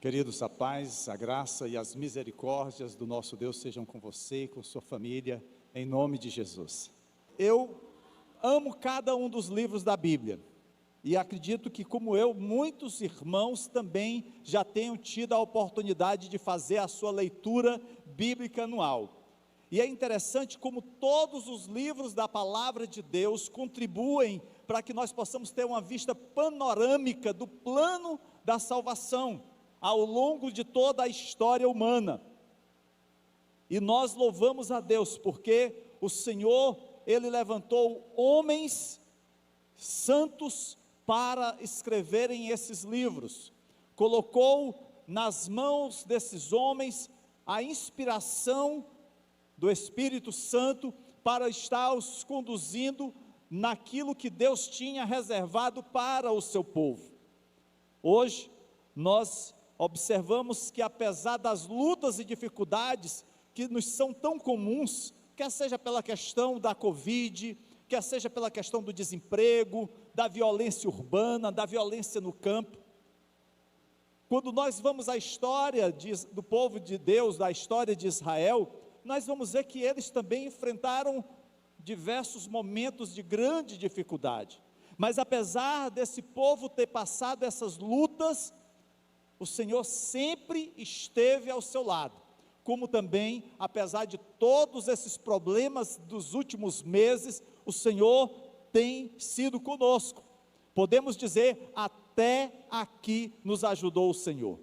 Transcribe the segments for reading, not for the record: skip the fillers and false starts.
Queridos, a paz, a graça e as misericórdias do nosso Deus sejam com você e com sua família, em nome de Jesus. Eu amo cada um dos livros da Bíblia, e acredito que, como eu, muitos irmãos também já tenham tido a oportunidade de fazer a sua leitura bíblica anual. E é interessante como todos os livros da palavra de Deus contribuem para que nós possamos ter uma vista panorâmica do plano da salvação ao longo de toda a história humana. E nós louvamos a Deus, porque o Senhor, Ele levantou homens santos para escreverem esses livros, colocou nas mãos desses homens a inspiração do Espírito Santo para estar os conduzindo naquilo que Deus tinha reservado para o seu povo. Hoje, nós observamos que, apesar das lutas e dificuldades que nos são tão comuns, quer seja pela questão da Covid, quer seja pela questão do desemprego, da violência urbana, da violência no campo, quando nós vamos à história do povo de Deus, da história de Israel, nós vamos ver que eles também enfrentaram diversos momentos de grande dificuldade, mas apesar desse povo ter passado essas lutas, o Senhor sempre esteve ao seu lado, como também, apesar de todos esses problemas dos últimos meses, o Senhor tem sido conosco. Podemos dizer, até aqui nos ajudou o Senhor.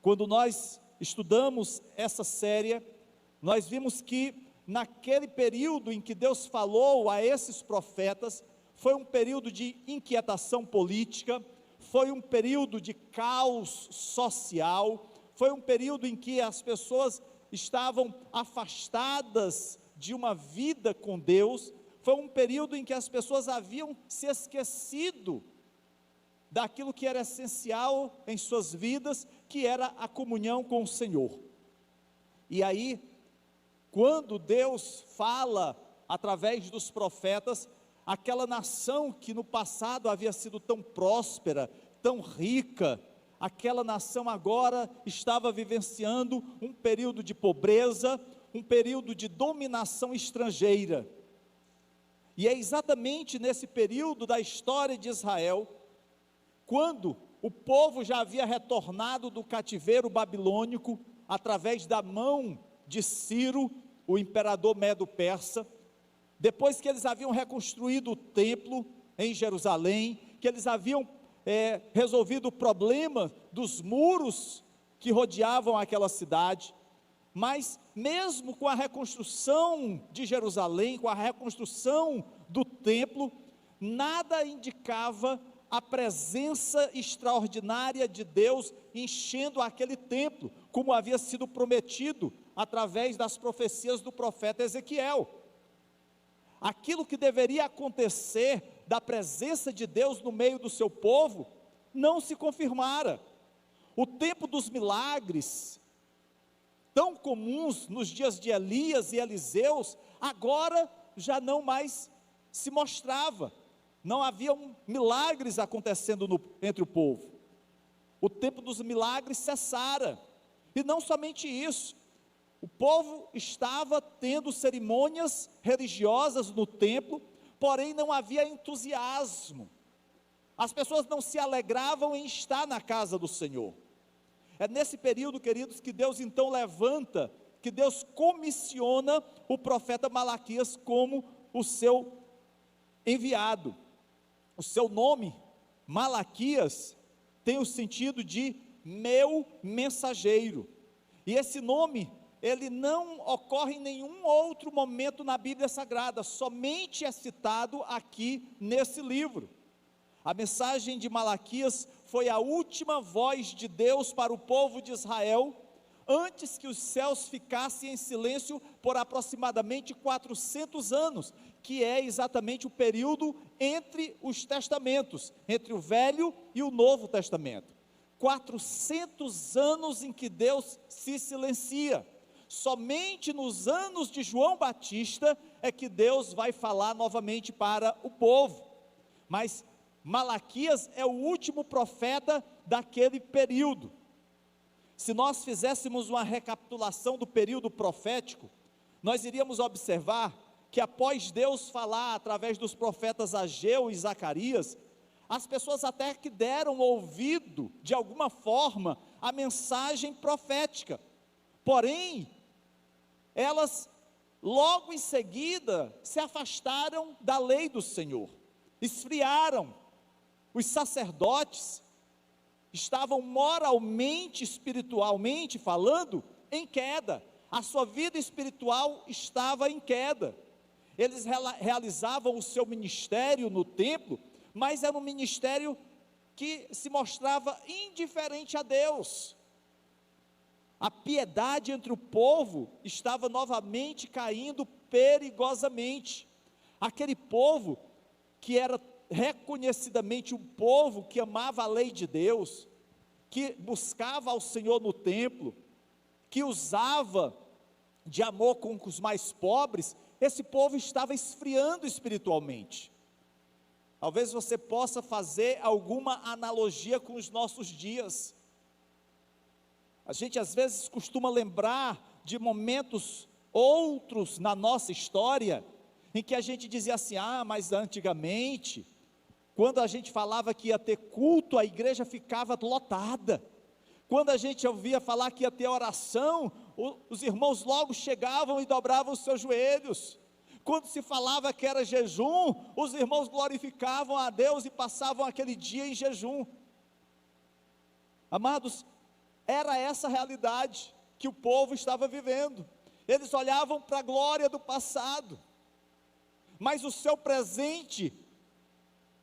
Quando nós estudamos essa série, nós vimos que naquele período em que Deus falou a esses profetas, foi um período de inquietação política, foi um período de caos social, foi um período em que as pessoas estavam afastadas de uma vida com Deus, foi um período em que as pessoas haviam se esquecido daquilo que era essencial em suas vidas, que era a comunhão com o Senhor. E aí, quando Deus fala através dos profetas, aquela nação que no passado havia sido tão próspera, tão rica, aquela nação agora estava vivenciando um período de pobreza, um período de dominação estrangeira. E é exatamente nesse período da história de Israel, quando o povo já havia retornado do cativeiro babilônico, através da mão de Ciro, o imperador medo-persa, depois que eles haviam reconstruído o templo em Jerusalém, que eles haviam resolvido o problema dos muros que rodeavam aquela cidade, mas mesmo com a reconstrução de Jerusalém, com a reconstrução do templo, nada indicava a presença extraordinária de Deus enchendo aquele templo, como havia sido prometido através das profecias do profeta Ezequiel. Aquilo que deveria acontecer da presença de Deus no meio do seu povo, não se confirmara. O tempo dos milagres, tão comuns nos dias de Elias e Eliseus, agora já não mais se mostrava, não haviam milagres acontecendo entre o povo. O tempo dos milagres cessara, e não somente isso, o povo estava tendo cerimônias religiosas no templo, porém não havia entusiasmo, as pessoas não se alegravam em estar na casa do Senhor. É nesse período, queridos, que Deus então levanta, que Deus comissiona o profeta Malaquias como o seu enviado. O seu nome, Malaquias, tem o sentido de meu mensageiro, e esse nome, ele não ocorre em nenhum outro momento na Bíblia Sagrada, somente é citado aqui nesse livro. A mensagem de Malaquias foi a última voz de Deus para o povo de Israel, antes que os céus ficassem em silêncio por aproximadamente 400 anos, que é exatamente o período entre os testamentos, entre o Velho e o Novo Testamento. 400 anos em que Deus se silencia. Somente nos anos de João Batista é que Deus vai falar novamente para o povo. Mas Malaquias é o último profeta daquele período. Se nós fizéssemos uma recapitulação do período profético, nós iríamos observar que após Deus falar através dos profetas Ageu e Zacarias, as pessoas até que deram ouvido, de alguma forma, à mensagem profética. Porém, elas logo em seguida se afastaram da lei do Senhor, esfriaram. Os sacerdotes estavam moralmente, espiritualmente falando, em queda. A sua vida espiritual estava em queda. Eles realizavam o seu ministério no templo, mas era um ministério que se mostrava indiferente a Deus. A piedade entre o povo estava novamente caindo perigosamente. Aquele povo que era reconhecidamente um povo que amava a lei de Deus, que buscava ao Senhor no templo, que usava de amor com os mais pobres, esse povo estava esfriando espiritualmente. Talvez você possa fazer alguma analogia com os nossos dias. A gente às vezes costuma lembrar de momentos outros na nossa história, em que a gente dizia assim, mas antigamente, quando a gente falava que ia ter culto, a igreja ficava lotada. Quando a gente ouvia falar que ia ter oração, os irmãos logo chegavam e dobravam os seus joelhos. Quando se falava que era jejum, os irmãos glorificavam a Deus e passavam aquele dia em jejum. Amados, era essa a realidade que o povo estava vivendo. Eles olhavam para a glória do passado, mas o seu presente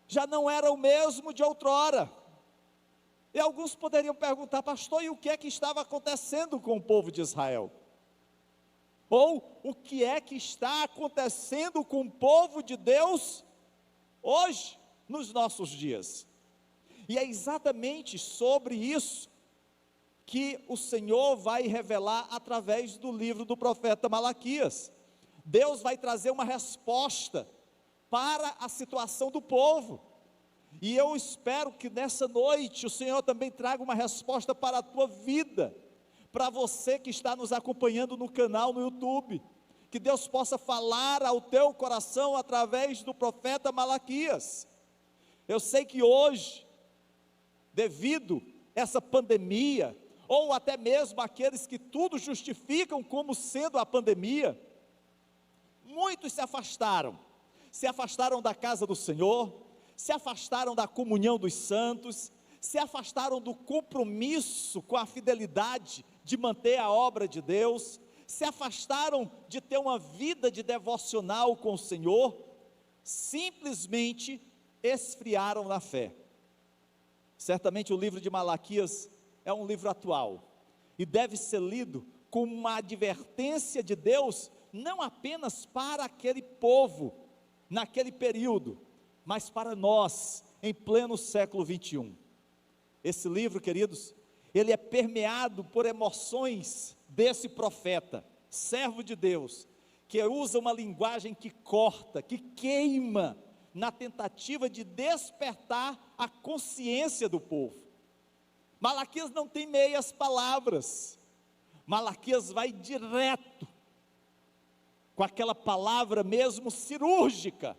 já não era o mesmo de outrora. E alguns poderiam perguntar, pastor, e o que é que estava acontecendo com o povo de Israel? Ou o que é que está acontecendo com o povo de Deus hoje, nos nossos dias? E é exatamente sobre isso que o Senhor vai revelar através do livro do profeta Malaquias. Deus vai trazer uma resposta para a situação do povo, e eu espero que nessa noite o Senhor também traga uma resposta para a tua vida, para você que está nos acompanhando no canal no YouTube, que Deus possa falar ao teu coração através do profeta Malaquias. Eu sei que hoje, devido a essa pandemia, ou até mesmo aqueles que tudo justificam como sendo a pandemia, muitos se afastaram da casa do Senhor, se afastaram da comunhão dos santos, se afastaram do compromisso com a fidelidade de manter a obra de Deus, se afastaram de ter uma vida de devocional com o Senhor, simplesmente esfriaram na fé. Certamente o livro de Malaquias é um livro atual, e deve ser lido como uma advertência de Deus, não apenas para aquele povo, naquele período, mas para nós, em pleno século 21. Esse livro, queridos, ele é permeado por emoções desse profeta, servo de Deus, que usa uma linguagem que corta, que queima, na tentativa de despertar a consciência do povo. Malaquias não tem meias palavras, Malaquias vai direto, com aquela palavra mesmo cirúrgica.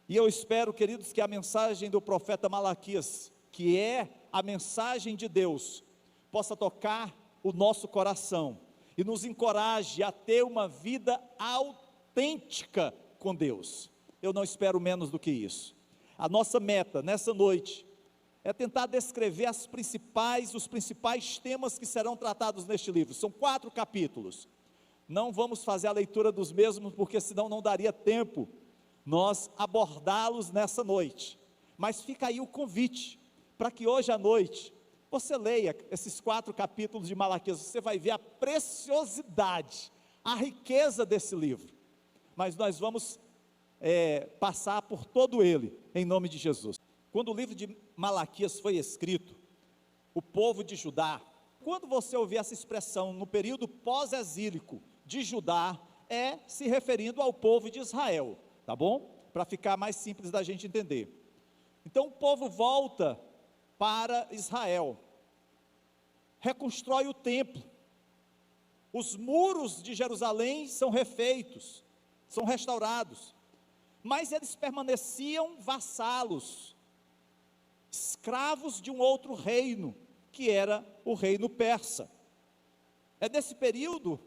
E eu espero, queridos, que a mensagem do profeta Malaquias, que é a mensagem de Deus, possa tocar o nosso coração e nos encoraje a ter uma vida autêntica com Deus. Eu não espero menos do que isso. A nossa meta nessa noite é tentar descrever os principais temas que serão tratados neste livro. São 4 capítulos. Não vamos fazer a leitura dos mesmos, porque senão não daria tempo nós abordá-los nessa noite. Mas fica aí o convite, para que hoje à noite, você leia esses 4 capítulos de Malaquias, você vai ver a preciosidade, a riqueza desse livro. Mas nós vamos passar por todo ele, em nome de Jesus. Quando o livro de Malaquias foi escrito, o povo de Judá, quando você ouvir essa expressão, no período pós-exílico de Judá, se referindo ao povo de Israel, tá bom? Para ficar mais simples da gente entender. Então o povo volta para Israel, reconstrói o templo, os muros de Jerusalém são refeitos, são restaurados, mas eles permaneciam vassalos, escravos de um outro reino, que era o reino persa. É nesse período,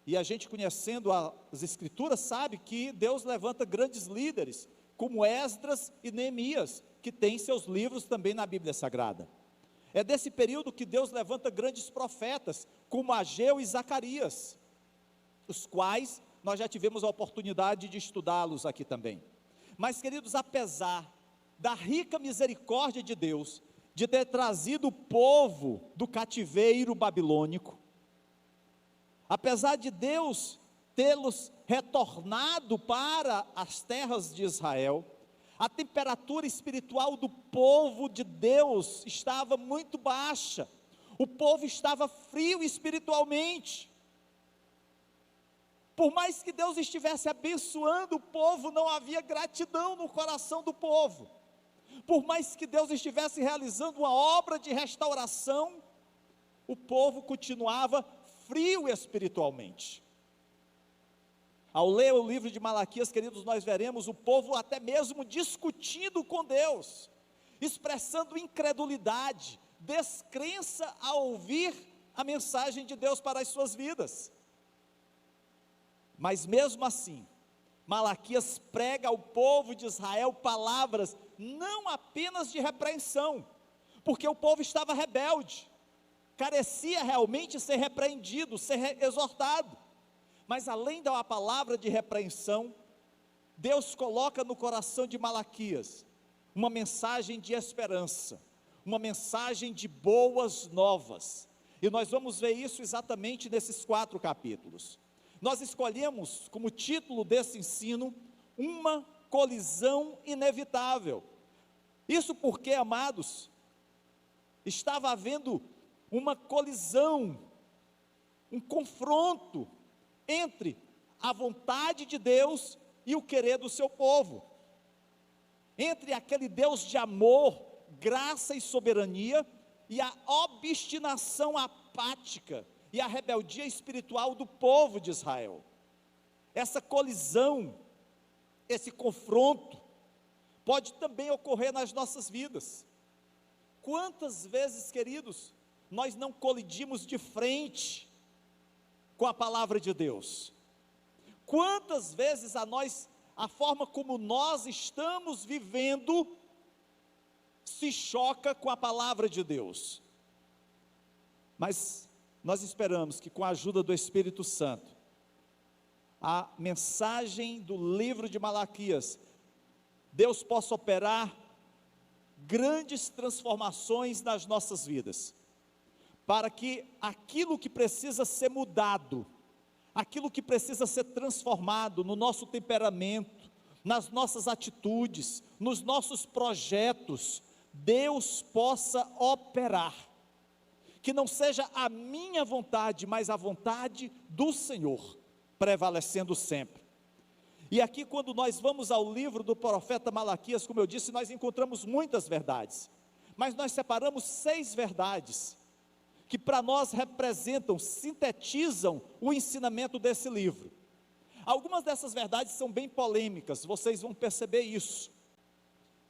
e a gente conhecendo as escrituras sabe que Deus levanta grandes líderes, como Esdras e Neemias, que têm seus livros também na Bíblia Sagrada. É desse período que Deus levanta grandes profetas, como Ageu e Zacarias, os quais nós já tivemos a oportunidade de estudá-los aqui também. Mas, queridos, apesar da rica misericórdia de Deus, de ter trazido o povo do cativeiro babilônico, apesar de Deus tê-los retornado para as terras de Israel, a temperatura espiritual do povo de Deus estava muito baixa, o povo estava frio espiritualmente. Por mais que Deus estivesse abençoando o povo, não havia gratidão no coração do povo. Por mais que Deus estivesse realizando uma obra de restauração, o povo continuava frio espiritualmente. Ao ler o livro de Malaquias, queridos, nós veremos o povo até mesmo discutindo com Deus, expressando incredulidade, descrença ao ouvir a mensagem de Deus para as suas vidas. Mas mesmo assim, Malaquias prega ao povo de Israel palavras não apenas de repreensão, porque o povo estava rebelde, carecia realmente ser repreendido, ser exortado. Mas além da palavra de repreensão, Deus coloca no coração de Malaquias uma mensagem de esperança, uma mensagem de boas novas. E nós vamos ver isso exatamente nesses 4 capítulos. Nós escolhemos como título desse ensino, uma colisão inevitável. Isso porque, amados, estava havendo uma colisão, um confronto entre a vontade de Deus e o querer do seu povo, entre aquele Deus de amor, graça e soberania, e a obstinação apática e a rebeldia espiritual do povo de Israel. Essa colisão, esse confronto, pode também ocorrer nas nossas vidas. Quantas vezes, queridos, nós não colidimos de frente com a palavra de Deus? Quantas vezes a forma como nós estamos vivendo, se choca com a palavra de Deus? Mas nós esperamos que com a ajuda do Espírito Santo, a mensagem do livro de Malaquias, Deus possa operar grandes transformações nas nossas vidas, para que aquilo que precisa ser mudado, aquilo que precisa ser transformado no nosso temperamento, nas nossas atitudes, nos nossos projetos, Deus possa operar, que não seja a minha vontade, mas a vontade do Senhor, prevalecendo sempre. E aqui, quando nós vamos ao livro do profeta Malaquias, como eu disse, nós encontramos muitas verdades, mas nós separamos 6 verdades, que para nós representam, sintetizam o ensinamento desse livro. Algumas dessas verdades são bem polêmicas, vocês vão perceber isso,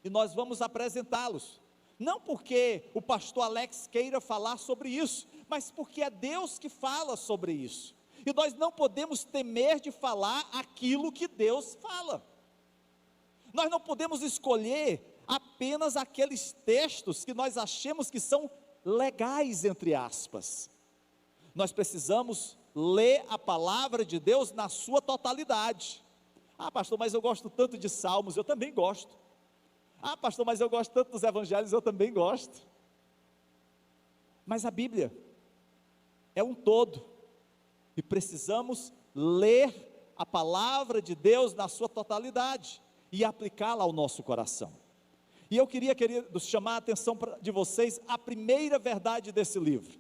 e nós vamos apresentá-los, não porque o pastor Alex queira falar sobre isso, mas porque é Deus que fala sobre isso, e nós não podemos temer de falar aquilo que Deus fala. Nós não podemos escolher apenas aqueles textos que nós achemos que são legais, entre aspas. Nós precisamos ler a palavra de Deus na sua totalidade. Ah, pastor, mas eu gosto tanto de Salmos. Eu também gosto. Ah, pastor, mas eu gosto tanto dos Evangelhos. Eu também gosto. Mas a Bíblia é um todo, e precisamos ler a palavra de Deus na sua totalidade e aplicá-la ao nosso coração. E eu queria, queridos, chamar a atenção de vocês a primeira verdade desse livro.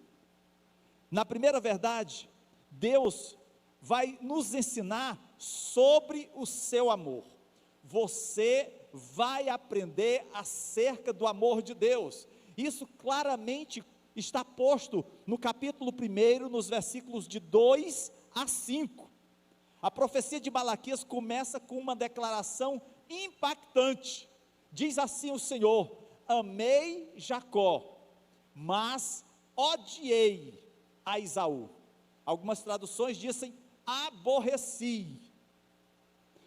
Na primeira verdade, Deus vai nos ensinar sobre o seu amor. Você vai aprender acerca do amor de Deus. Isso claramente está posto no capítulo 1, nos versículos de 2 a 5. A profecia de Malaquias começa com uma declaração impactante. Diz assim o Senhor: amei Jacó, mas odiei a Esaú. Algumas traduções dizem aborreci.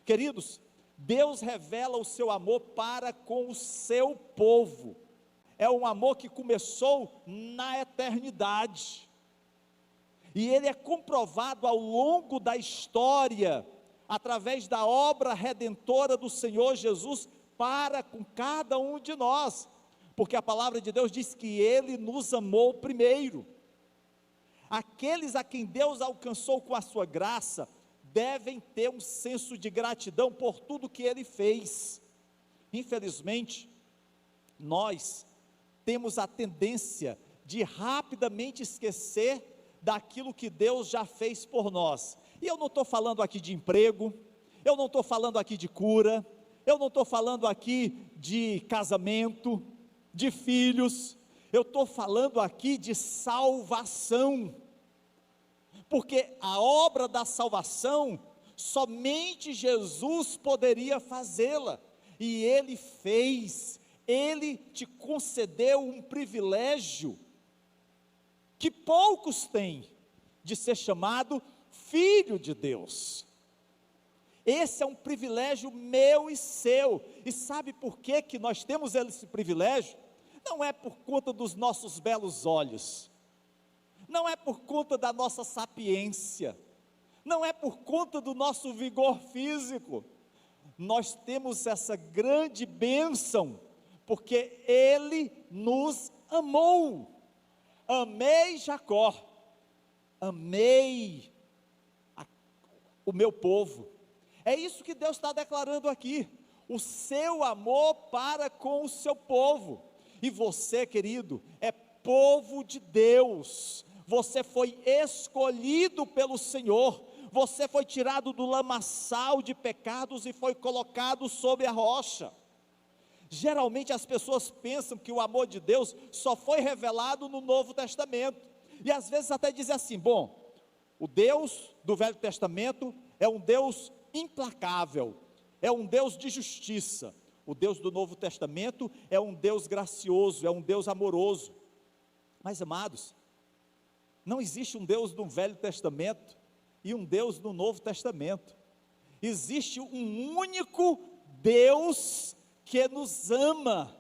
Queridos, Deus revela o seu amor para com o seu povo. É um amor que começou na eternidade, e ele é comprovado ao longo da história, através da obra redentora do Senhor Jesus, para com cada um de nós, porque a palavra de Deus diz que ele nos amou primeiro. Aqueles a quem Deus alcançou com a sua graça, devem ter um senso de gratidão por tudo que ele fez. Infelizmente, nós temos a tendência de rapidamente esquecer daquilo que Deus já fez por nós. E eu não estou falando aqui de emprego, eu não estou falando aqui de cura, eu não estou falando aqui de casamento, de filhos, eu estou falando aqui de salvação, porque a obra da salvação, somente Jesus poderia fazê-la, e Ele fez. Ele te concedeu um privilégio, que poucos têm, de ser chamado filho de Deus. Esse é um privilégio meu e seu, e sabe por que nós temos esse privilégio? Não é por conta dos nossos belos olhos, não é por conta da nossa sapiência, não é por conta do nosso vigor físico. Nós temos essa grande bênção, porque Ele nos amou. Amei Jacó, amei o meu povo. É isso que Deus está declarando aqui, o seu amor para com o seu povo. E você, querido, é povo de Deus, você foi escolhido pelo Senhor, você foi tirado do lamaçal de pecados e foi colocado sobre a rocha. Geralmente as pessoas pensam que o amor de Deus só foi revelado no Novo Testamento, e às vezes até dizem assim: bom, o Deus do Velho Testamento é um Deus implacável, é um Deus de justiça. O Deus do Novo Testamento é um Deus gracioso, é um Deus amoroso. Mas amados, não existe um Deus no Velho Testamento e um Deus no Novo Testamento. Existe um único Deus que nos ama.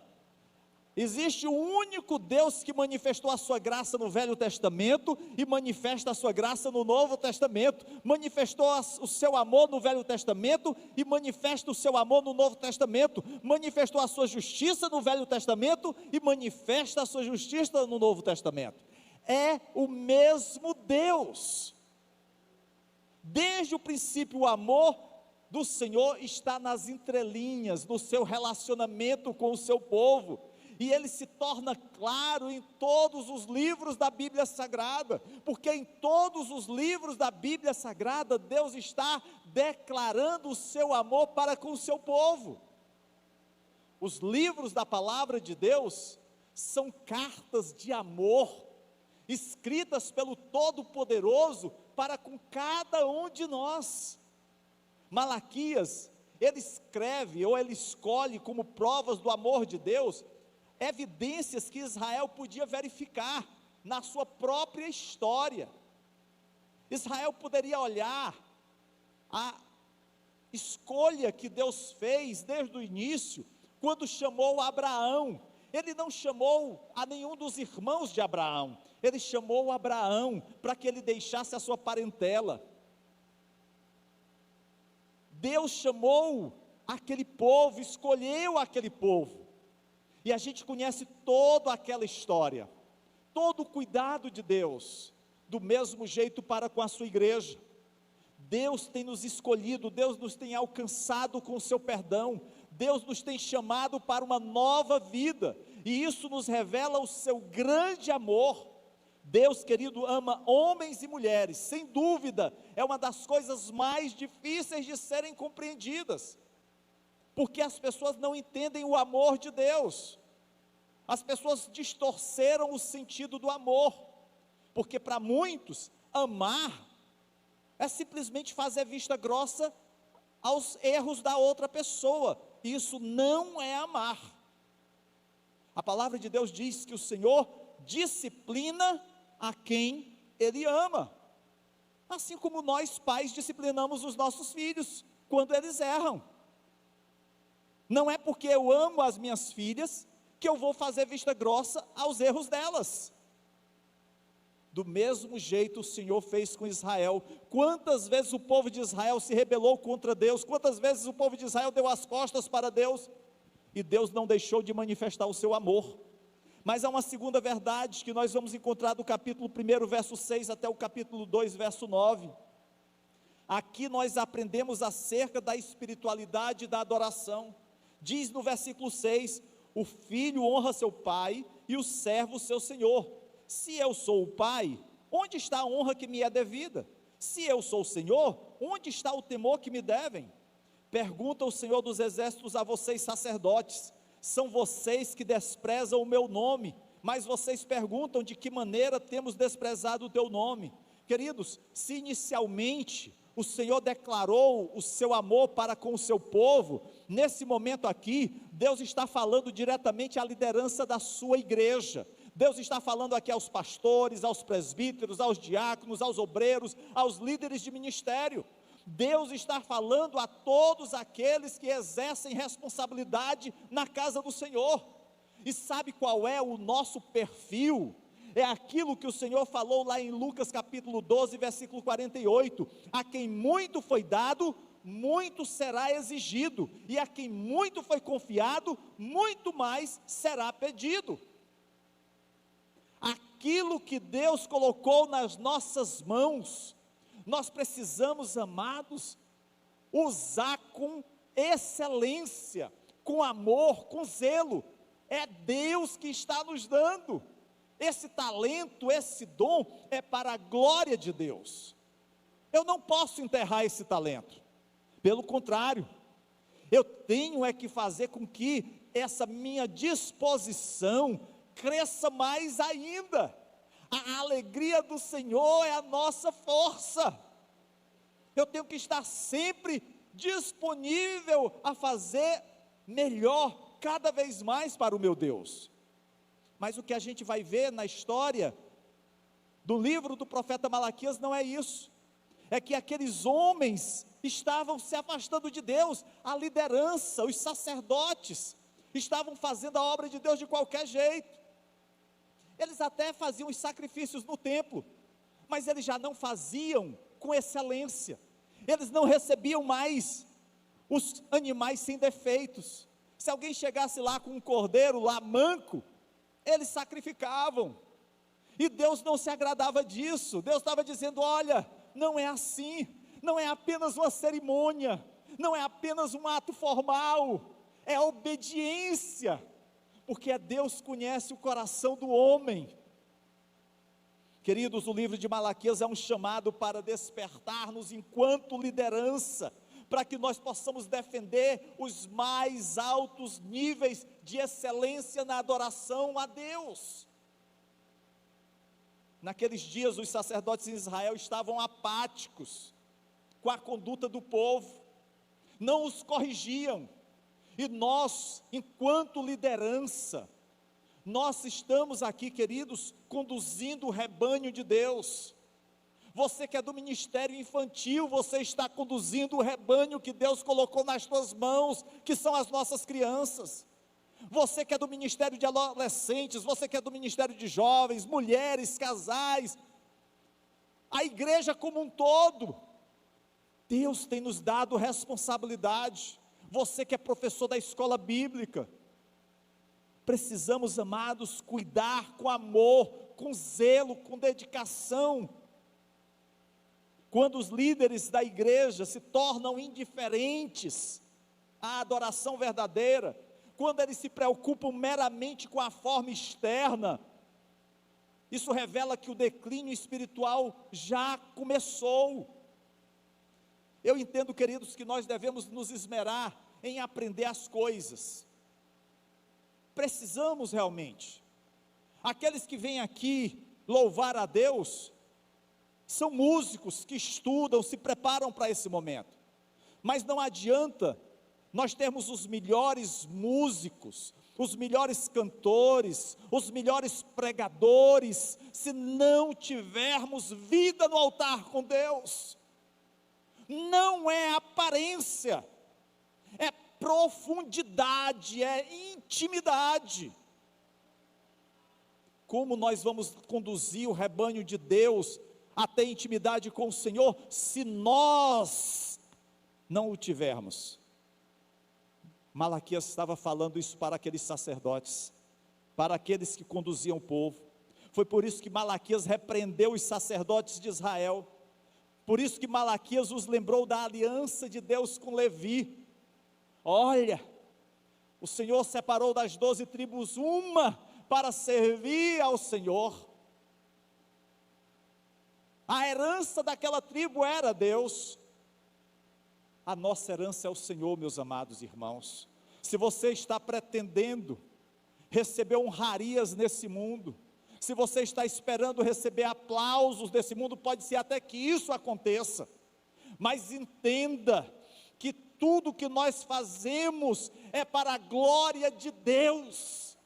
Existe um único Deus que manifestou a sua graça no Velho Testamento e manifesta a sua graça no Novo Testamento, manifestou o seu amor no Velho Testamento e manifesta o seu amor no Novo Testamento, manifestou a sua justiça no Velho Testamento e manifesta a sua justiça no Novo Testamento. É o mesmo Deus. Desde o princípio, o amor do Senhor está nas entrelinhas do seu relacionamento com o seu povo, e ele se torna claro em todos os livros da Bíblia Sagrada, porque em todos os livros da Bíblia Sagrada, Deus está declarando o seu amor para com o seu povo. Os livros da palavra de Deus são cartas de amor, escritas pelo Todo-Poderoso para com cada um de nós. Malaquias, ele escreve, ou ele escolhe como provas do amor de Deus, evidências que Israel podia verificar na sua própria história. Israel poderia olhar a escolha que Deus fez desde o início, quando chamou Abraão. Ele não chamou a nenhum dos irmãos de Abraão, ele chamou Abraão para que ele deixasse a sua parentela. Deus chamou aquele povo, escolheu aquele povo, e a gente conhece toda aquela história, todo o cuidado de Deus, do mesmo jeito para com a sua igreja. Deus tem nos escolhido, Deus nos tem alcançado com o seu perdão, Deus nos tem chamado para uma nova vida, e isso nos revela o seu grande amor. Deus, querido, ama homens e mulheres, sem dúvida, é uma das coisas mais difíceis de serem compreendidas. porque as pessoas não entendem o amor de Deus. As pessoas distorceram o sentido do amor, porque para muitos, amar é simplesmente fazer vista grossa aos erros da outra pessoa. Isso não é amar. A palavra de Deus diz que o Senhor disciplina a quem Ele ama, assim como nós pais disciplinamos os nossos filhos quando eles erram. Não é porque eu amo as minhas filhas que eu vou fazer vista grossa aos erros delas. Do mesmo jeito o Senhor fez com Israel. Quantas vezes o povo de Israel se rebelou contra Deus? Quantas vezes o povo de Israel deu as costas para Deus? E Deus não deixou de manifestar o seu amor. Mas há uma segunda verdade que nós vamos encontrar do capítulo 1, verso 6 até o capítulo 2, verso 9. Aqui nós aprendemos acerca da espiritualidade da adoração. Diz no versículo 6, o filho honra seu pai e o servo seu senhor. Se eu sou o pai, onde está a honra que me é devida? Se eu sou o Senhor, onde está o temor que me devem? Pergunta o Senhor dos exércitos a vocês sacerdotes, são vocês que desprezam o meu nome, mas vocês perguntam de que maneira temos desprezado o teu nome. Queridos, se inicialmente o Senhor declarou o seu amor para com o seu povo, nesse momento aqui, Deus está falando diretamente à liderança da sua igreja. Deus está falando aqui aos pastores, aos presbíteros, aos diáconos, aos obreiros, aos líderes de ministério. Deus está falando a todos aqueles que exercem responsabilidade na casa do Senhor. E sabe qual é o nosso perfil? É aquilo que o Senhor falou lá em Lucas capítulo 12, versículo 48, a quem muito foi dado, muito será exigido, e a quem muito foi confiado, muito mais será pedido. Aquilo que Deus colocou nas nossas mãos, nós precisamos, amados, usar com excelência, com amor, com zelo. É Deus que está nos dando. Esse talento, esse dom é para a glória de Deus. Eu não posso enterrar esse talento. Pelo contrário, eu tenho é que fazer com que essa minha disposição cresça mais ainda. A alegria do Senhor é a nossa força. Eu tenho que estar sempre disponível a fazer melhor, cada vez mais para o meu Deus. Mas o que a gente vai ver na história do livro do profeta Malaquias não é isso. É que aqueles homens estavam se afastando de Deus, a liderança, os sacerdotes, estavam fazendo a obra de Deus de qualquer jeito. Eles até faziam os sacrifícios no templo, mas eles já não faziam com excelência. Eles não recebiam mais os animais sem defeitos. Se alguém chegasse lá com um cordeiro lá manco, eles sacrificavam, e Deus não se agradava disso. Deus estava dizendo: olha, não é assim, não é apenas uma cerimônia, não é apenas um ato formal, é obediência, porque Deus conhece o coração do homem. Queridos, o livro de Malaquias é um chamado para despertar-nos enquanto liderança, para que nós possamos defender os mais altos níveis de excelência na adoração a Deus. Naqueles dias os sacerdotes em Israel estavam apáticos com a conduta do povo, não os corrigiam, e nós, enquanto liderança, nós estamos aqui, queridos, conduzindo o rebanho de Deus. Você que é do ministério infantil, você está conduzindo o rebanho que Deus colocou nas suas mãos, que são as nossas crianças. Você que é do ministério de adolescentes, você que é do ministério de jovens, mulheres, casais, a igreja como um todo, Deus tem nos dado responsabilidade. Você que é professor da escola bíblica, precisamos, amados, cuidar com amor, com zelo, com dedicação. Quando os líderes da igreja se tornam indiferentes à adoração verdadeira, quando eles se preocupam meramente com a forma externa, isso revela que o declínio espiritual já começou. Eu entendo, queridos, que nós devemos nos esmerar em aprender as coisas. Precisamos realmente. Aqueles que vêm aqui louvar a Deus, são músicos que estudam, se preparam para esse momento. Mas não adianta nós termos os melhores músicos, os melhores cantores, os melhores pregadores, se não tivermos vida no altar com Deus. Não é aparência, é profundidade, é intimidade. Como nós vamos conduzir o rebanho de Deus a ter intimidade com o Senhor, se nós não o tivermos? Malaquias estava falando isso para aqueles sacerdotes, para aqueles que conduziam o povo. Foi por isso que Malaquias repreendeu os sacerdotes de Israel. Por isso que Malaquias os lembrou da aliança de Deus com Levi. Olha, o Senhor separou das 12 tribos uma para servir ao Senhor. A herança daquela tribo era Deus. A nossa herança é o Senhor, meus amados irmãos. Se você está pretendendo receber honrarias nesse mundo, se você está esperando receber aplausos desse mundo, pode ser até que isso aconteça, mas entenda que tudo que nós fazemos é para a glória de Deus.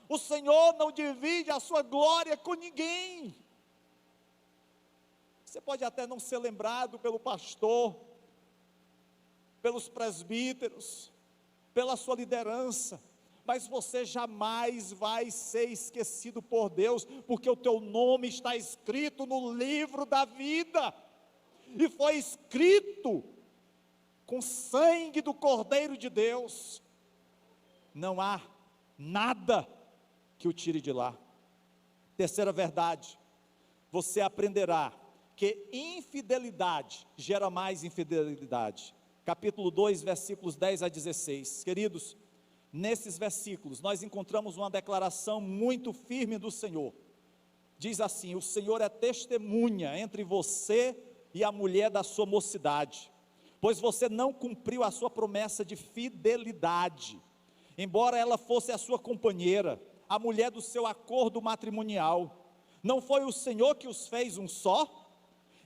O Senhor não divide a sua glória com ninguém. Você pode até não ser lembrado pelo pastor, pelos presbíteros, pela sua liderança, mas você jamais vai ser esquecido por Deus, porque o teu nome está escrito no livro da vida, e foi escrito com sangue do Cordeiro de Deus. Não há nada que o tire de lá. Terceira verdade, você aprenderá que infidelidade gera mais infidelidade. Capítulo 2, versículos 10 a 16. Queridos, nesses versículos nós encontramos uma declaração muito firme do Senhor. Diz assim: o Senhor é testemunha entre você e a mulher da sua mocidade, pois você não cumpriu a sua promessa de fidelidade, embora ela fosse a sua companheira, a mulher do seu acordo matrimonial. Não foi o Senhor que os fez um só?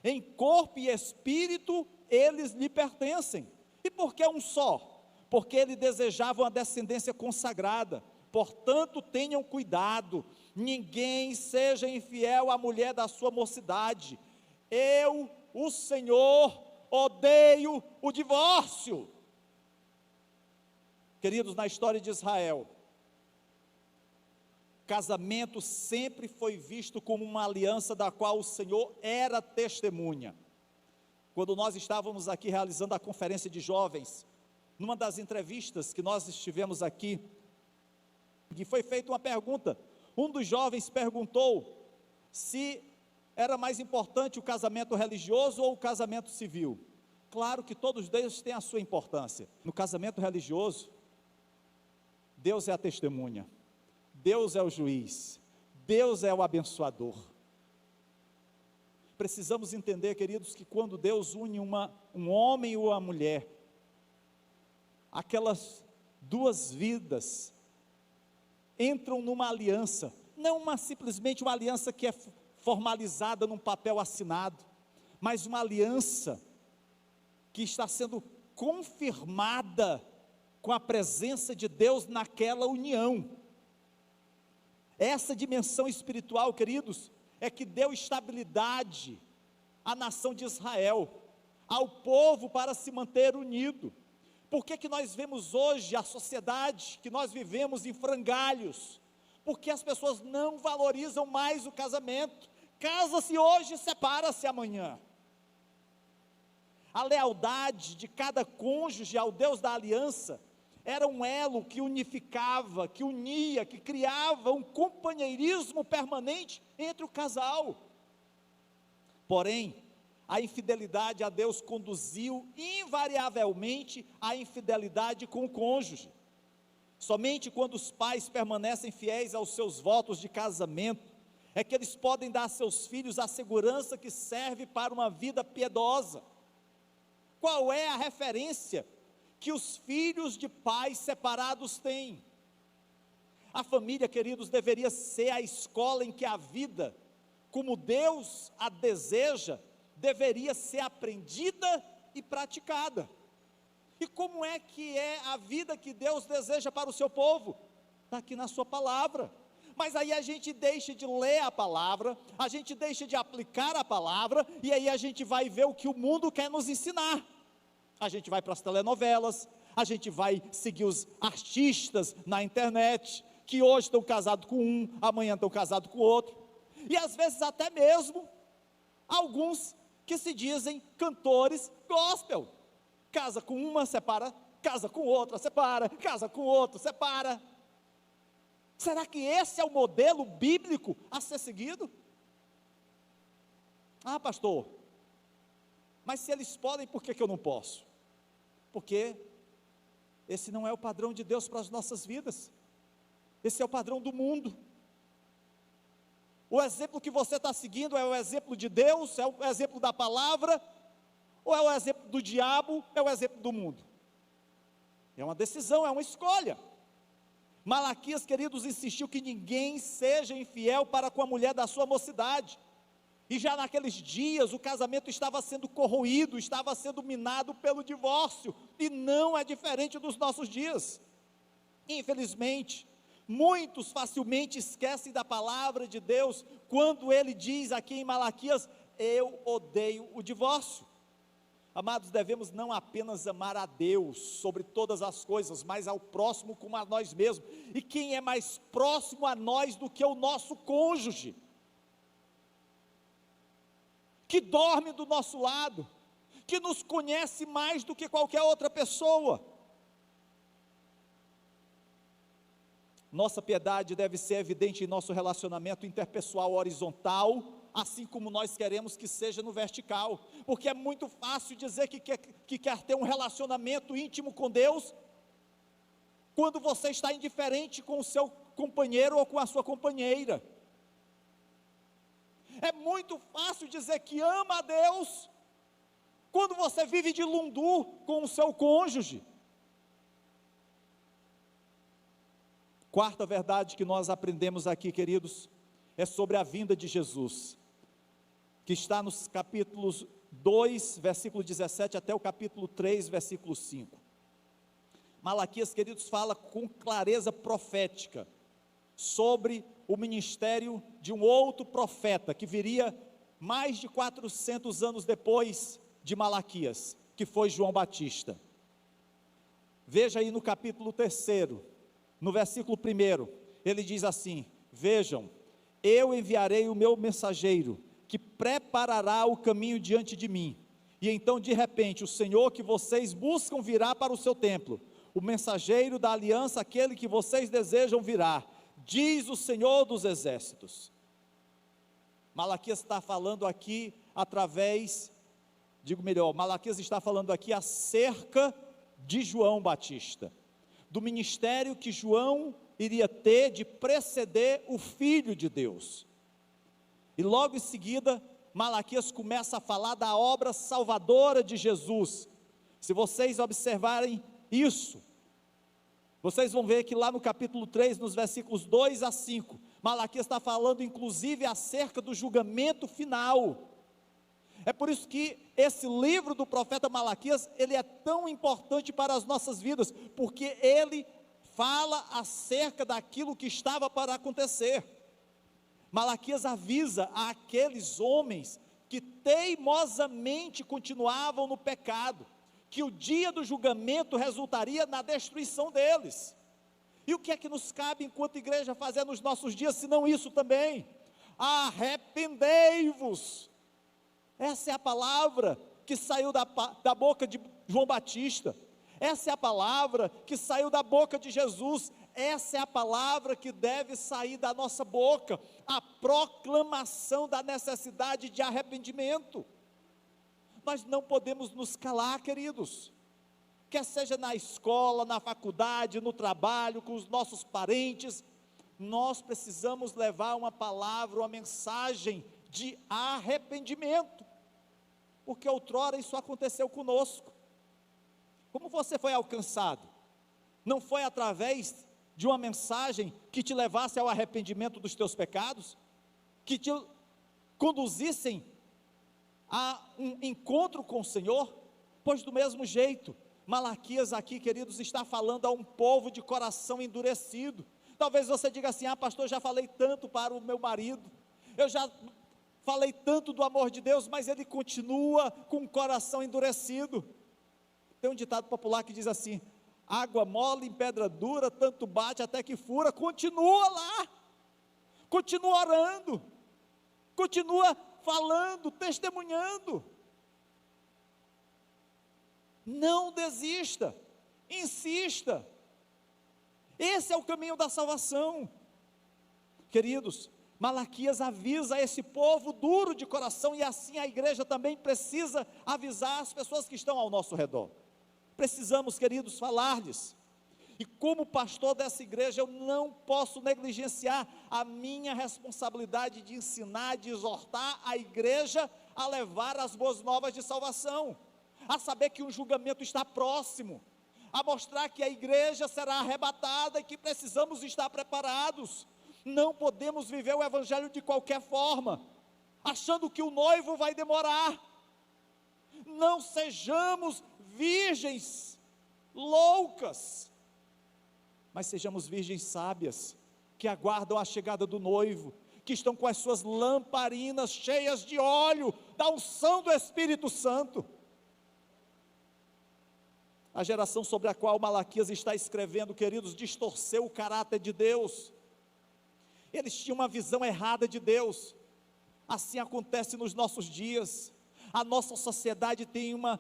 Em corpo e espírito eles lhe pertencem. E por que um só? Porque ele desejava uma descendência consagrada. Portanto, tenham cuidado, ninguém seja infiel à mulher da sua mocidade. Eu, o Senhor, odeio o divórcio. Queridos, na história de Israel, casamento sempre foi visto como uma aliança da qual o Senhor era testemunha. Quando nós estávamos aqui realizando a conferência de jovens, numa das entrevistas que nós estivemos aqui, que foi feita uma pergunta, um dos jovens perguntou se era mais importante o casamento religioso ou o casamento civil. Claro que todos eles têm a sua importância. No casamento religioso, Deus é a testemunha, Deus é o juiz, Deus é o abençoador. Precisamos entender, queridos, que quando Deus une um homem e uma mulher, aquelas duas vidas entram numa aliança, não simplesmente uma aliança que é formalizada num papel assinado, mas uma aliança que está sendo confirmada com a presença de Deus naquela união. Essa dimensão espiritual, queridos, é que deu estabilidade à nação de Israel, ao povo, para se manter unido. Por que nós vemos hoje a sociedade que nós vivemos em frangalhos? Porque as pessoas não valorizam mais o casamento. Casa-se hoje, separa-se amanhã. A lealdade de cada cônjuge ao Deus da aliança era um elo que unificava, que unia, que criava um companheirismo permanente entre o casal. Porém, a infidelidade a Deus conduziu invariavelmente à infidelidade com o cônjuge. Somente quando os pais permanecem fiéis aos seus votos de casamento, é que eles podem dar a seus filhos a segurança que serve para uma vida piedosa. Qual é a referência que os filhos de pais separados têm. A família, queridos, deveria ser a escola em que a vida, como Deus a deseja, deveria ser aprendida e praticada. E como é que é a vida que Deus deseja para o seu povo? Está aqui na sua palavra. Mas aí a gente deixa de ler a palavra, a gente deixa de aplicar a palavra, e aí a gente vai ver o que o mundo quer nos ensinar. A gente vai para as telenovelas, a gente vai seguir os artistas na internet, que hoje estão casados com um, amanhã estão casados com o outro, e às vezes até mesmo, alguns que se dizem cantores gospel, casa com uma, separa, casa com outra, separa, casa com outro, separa. Será que esse é o modelo bíblico a ser seguido? Ah, pastor, mas se eles podem, por que eu não posso? Porque esse não é o padrão de Deus para as nossas vidas, esse é o padrão do mundo. O exemplo que você está seguindo é o exemplo de Deus, é o exemplo da palavra, ou é o exemplo do diabo, é o exemplo do mundo? É uma decisão, é uma escolha. Malaquias, queridos, insistiu que ninguém seja infiel para com a mulher da sua mocidade, e já naqueles dias o casamento estava sendo corroído, estava sendo minado pelo divórcio, e não é diferente dos nossos dias. Infelizmente, muitos facilmente esquecem da palavra de Deus, quando ele diz aqui em Malaquias: eu odeio o divórcio. Amados, devemos não apenas amar a Deus sobre todas as coisas, mas ao próximo como a nós mesmos. E quem é mais próximo a nós do que o nosso cônjuge, que dorme do nosso lado, que nos conhece mais do que qualquer outra pessoa? Nossa piedade deve ser evidente em nosso relacionamento interpessoal horizontal, assim como nós queremos que seja no vertical, porque é muito fácil dizer que quer ter um relacionamento íntimo com Deus, quando você está indiferente com o seu companheiro ou com a sua companheira. É muito fácil dizer que ama a Deus, quando você vive de lundu com o seu cônjuge. Quarta verdade que nós aprendemos aqui, queridos, é sobre a vinda de Jesus, que está nos capítulos 2, versículo 17, até o capítulo 3, versículo 5. Malaquias, queridos, fala com clareza profética sobre o ministério de um outro profeta, que viria mais de 400 anos depois de Malaquias, que foi João Batista. Veja aí no capítulo 3, no versículo 1, ele diz assim: vejam, eu enviarei o meu mensageiro, que preparará o caminho diante de mim, e então de repente o Senhor que vocês buscam virá para o seu templo, o mensageiro da aliança, aquele que vocês desejam virá, diz o Senhor dos exércitos. Malaquias está falando aqui Malaquias está falando aqui acerca de João Batista, do ministério que João iria ter de preceder o Filho de Deus. E logo em seguida, Malaquias começa a falar da obra salvadora de Jesus. Se vocês observarem isso, vocês vão ver que lá no capítulo 3, nos versículos 2 a 5, Malaquias está falando inclusive acerca do julgamento final. É por isso que esse livro do profeta Malaquias, ele é tão importante para as nossas vidas, porque ele fala acerca daquilo que estava para acontecer. Malaquias avisa àqueles homens que teimosamente continuavam no pecado, que o dia do julgamento resultaria na destruição deles. E o que é que nos cabe enquanto igreja fazer nos nossos dias, se não isso também? Arrependei-vos. Essa é a palavra que saiu da boca de João Batista, essa é a palavra que saiu da boca de Jesus, essa é a palavra que deve sair da nossa boca, a proclamação da necessidade de arrependimento. Nós não podemos nos calar, queridos, quer seja na escola, na faculdade, no trabalho, com os nossos parentes, nós precisamos levar uma palavra, uma mensagem de arrependimento, porque outrora isso aconteceu conosco. Como você foi alcançado? Não foi através de uma mensagem que te levasse ao arrependimento dos teus pecados? Que te conduzissem a um encontro com o Senhor? Pois do mesmo jeito, Malaquias aqui, queridos, está falando a um povo de coração endurecido. Talvez você diga assim: pastor, eu já falei tanto para o meu marido, eu já falei tanto do amor de Deus, mas ele continua com o coração endurecido. Tem um ditado popular que diz assim: água mole em pedra dura, tanto bate até que fura. Continua lá, continua orando, continua falando, testemunhando. Não desista, insista. Esse é o caminho da salvação. Queridos, Malaquias avisa esse povo duro de coração, e assim a igreja também precisa avisar as pessoas que estão ao nosso redor. Precisamos, queridos, falar-lhes. E como pastor dessa igreja, eu não posso negligenciar a minha responsabilidade de ensinar, de exortar a igreja a levar as boas novas de salvação, a saber que um julgamento está próximo, a mostrar que a igreja será arrebatada e que precisamos estar preparados. Não podemos viver o evangelho de qualquer forma, achando que o noivo vai demorar. Não sejamos virgens loucas, mas sejamos virgens sábias, que aguardam a chegada do noivo, que estão com as suas lamparinas cheias de óleo, da unção do Espírito Santo. A geração sobre a qual Malaquias está escrevendo, queridos, distorceu o caráter de Deus. Eles tinham uma visão errada de Deus. Assim acontece nos nossos dias. A nossa sociedade tem uma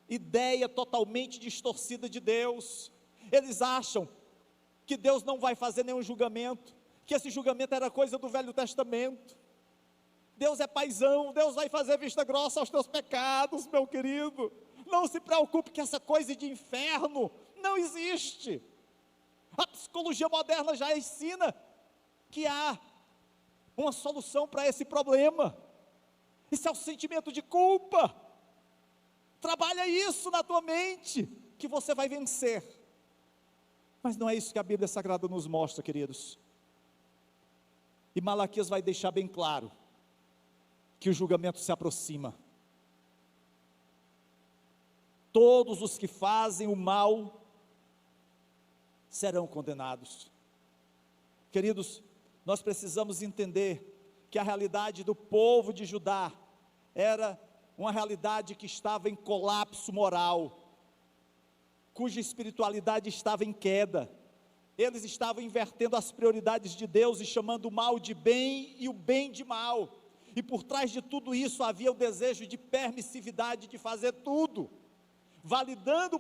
ideia totalmente distorcida de Deus. Eles acham que Deus não vai fazer nenhum julgamento, que esse julgamento era coisa do Velho Testamento. Deus é paizão, Deus vai fazer vista grossa aos teus pecados, meu querido. Não se preocupe, que essa coisa de inferno não existe. A psicologia moderna já ensina que há uma solução para esse problema. Isso é o sentimento de culpa. Trabalha isso na tua mente, que você vai vencer. Mas não é isso que a Bíblia Sagrada nos mostra, queridos. E Malaquias vai deixar bem claro que o julgamento se aproxima. Todos os que fazem o mal serão condenados. Queridos, nós precisamos entender que a realidade do povo de Judá era uma realidade que estava em colapso moral, cuja espiritualidade estava em queda. Eles estavam invertendo as prioridades de Deus e chamando o mal de bem e o bem de mal. E por trás de tudo isso havia o desejo de permissividade, de fazer tudo, validando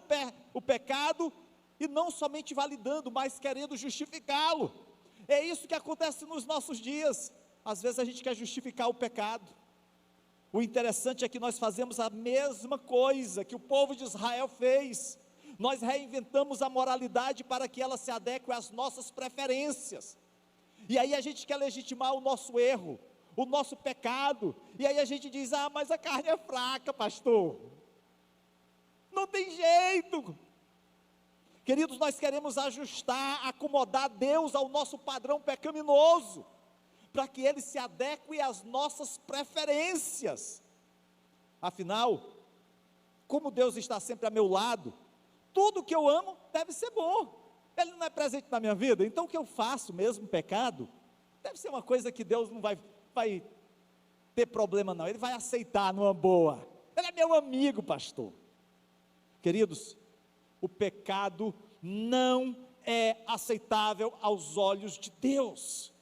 o pecado, e não somente validando, mas querendo justificá-lo. É isso que acontece nos nossos dias. Às vezes a gente quer justificar o pecado. O interessante é que nós fazemos a mesma coisa que o povo de Israel fez. Nós reinventamos a moralidade para que ela se adeque às nossas preferências. E aí a gente quer legitimar o nosso erro, o nosso pecado. E aí a gente diz: mas a carne é fraca, pastor. Não tem jeito. Queridos, nós queremos ajustar, acomodar Deus ao nosso padrão pecaminoso, para que Ele se adeque às nossas preferências. Afinal, como Deus está sempre a meu lado, tudo que eu amo deve ser bom. Ele não é presente na minha vida, então o que eu faço mesmo, pecado, deve ser uma coisa que Deus não vai ter problema não, Ele vai aceitar numa boa. Ele é meu amigo, pastor. Queridos, o pecado não é aceitável aos olhos de Deus.